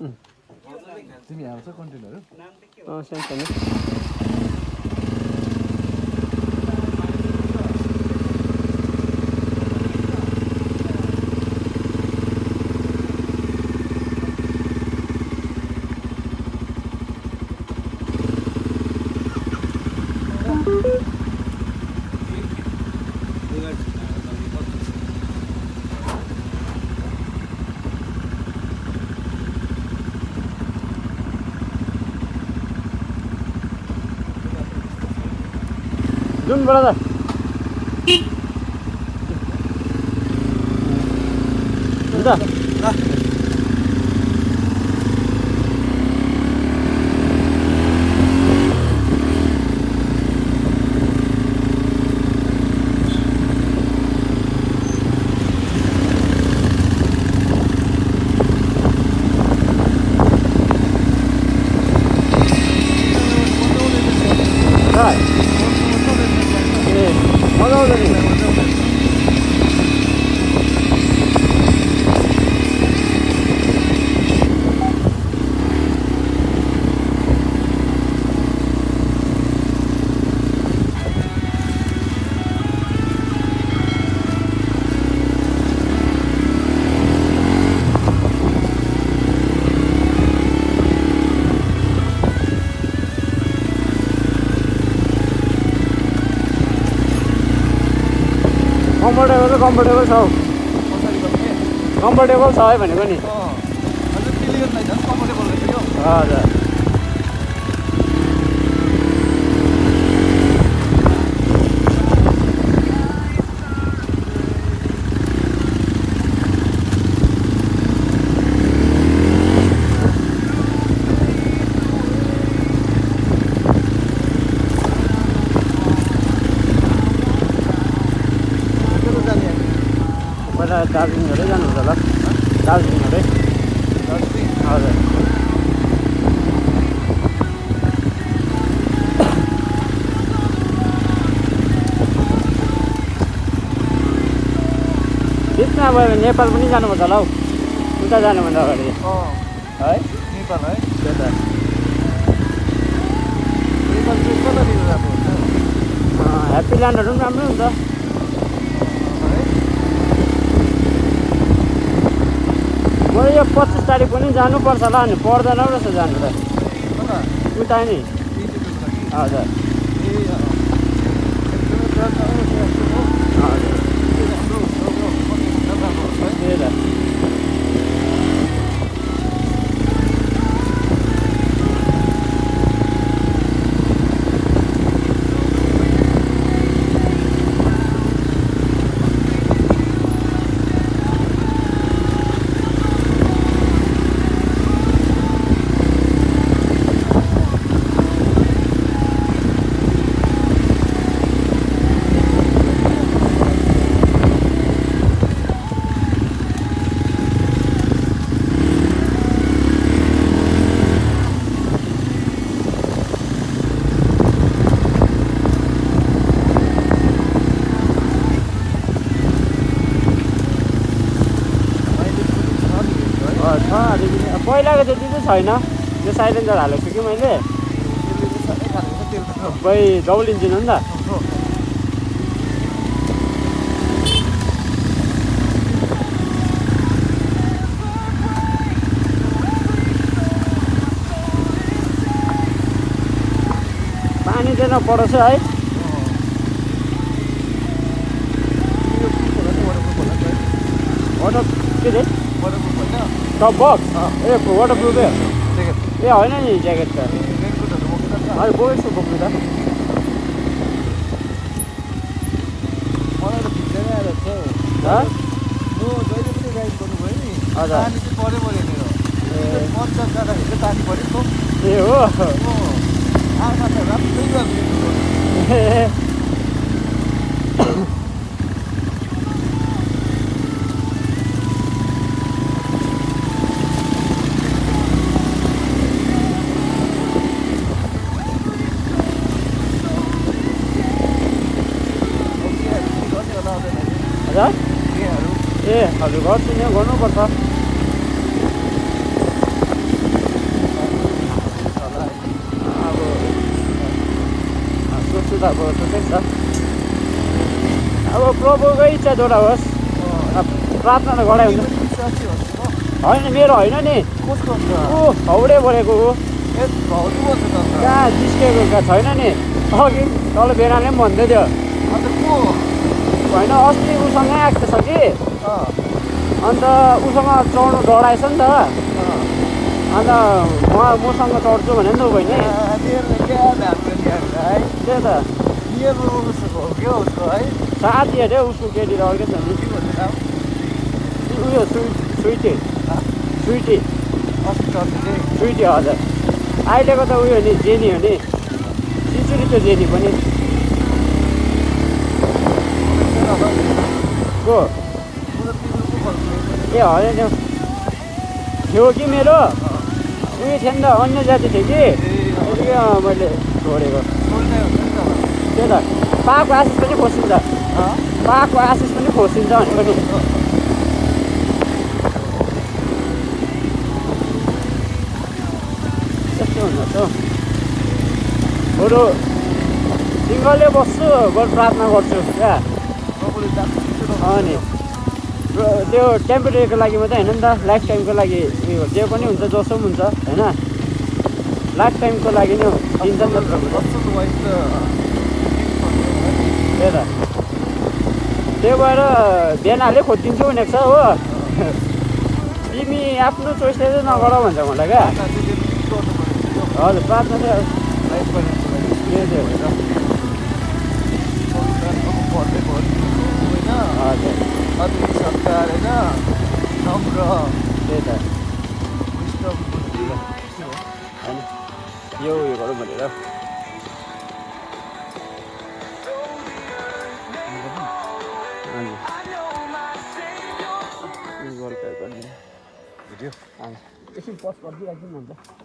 तिमी आउँछ कन्टेन्टहरु सानो Dun brother. Udah. कम्फर्टेबल छ कम्फर्टेबल छ है भनेको नि हजुर दार्जिलिङहरै जानुहुन्छ होला दार्जिलिङहरै हजुर बिचमा भयो भने नेपाल पनि जानुपर्छ होला हौ उता जानुभन्दा अगाडि है नेपाल है त्यो त नेपाल चाहिँ कतातिर राम्रो हुन्छ ह्याप्पी ल्यान्डहरू पनि राम्रो हुन्छ मलाई यो 25 तारिक पनि जानुपर्छ होला नि पर्दैन रहेछ जानु त उता नि हजुर पहिलाको जति चाहिँ छैन यो साइलेन्सर हालेको छु कि मैले खै डबल इन्जिन हो नि त पानी चाहिँ नपरोस् है वाटर के रे टप बक्स ए वाटरप्रुफ ए होइन नि ज्याकेट त अहिले बोकेको छु बोक्नु त मलाई त भित्रै आएर छ म जहिले पनि राइड गर्नुभयो नि पानी चाहिँ पऱ्यो मेरो मजा जाँदाखेरि चाहिँ पानी पऱ्यो ए हो आमा त राम्रै गर्नु ए हजुर गर्छु नि गर्नुपर्छ त अब छुट्टै छ। अब प्रभुकै इच्छा जोडा होस्। प्रार्थना त गराइ हुन्छ। होइन मेरो होइन नि, ऊ हौडे बोलेको ऊ कहाँ जिस्केको छैन नि। अघि तल बेनाले पनि भन्दै थियो। होइन अस्ति उसँगै आएको छ कि, अन्त उसँग चढ्नु डराएछ नि त। अन्त मसँग चढ्छु भने नि त ऊ बहिनी। त्यही त साथी अरे उसको केटी अर्कै छ नि। उयो स्विटी स्विटी हजुर। अहिलेको त उयो नि जेनी हो नि, चिचुरी त्यो जेनी पनि को ए होइन थियो कि मेरो उयो थियो नि त, अन्य जाति थियो कि मैले छोडेको। त्यही त पाको आशिष पनि खोसिन्छ, पाको आशिष पनि खोसिन्छ भनेको नि। त्यस्तो हुँदो रहेछ। बरु सिङ्गलै बस्छु, बरु प्रार्थना गर्छु क्या। अनि त्यो टेम्पोरेरीको लागि मात्रै होइन नि त, लाइफ टाइमको लागि उयो जे पनि हुन्छ, जसो पनि हुन्छ होइन। लाइफ टाइमको लागि नै दिन्छ नि त। त्यही त त्यही भएर बिहानले खोजिदिन्छु भनेको छ हो। तिमी आफ्नो चोइसले चाहिँ नगर भन्छ मलाई क्या। हजुर प्रार्थना चाहिँ त्यही त यो उयो गरौँ भनेर। एकछिन पज गरिदिइराख्नु नि अन्त।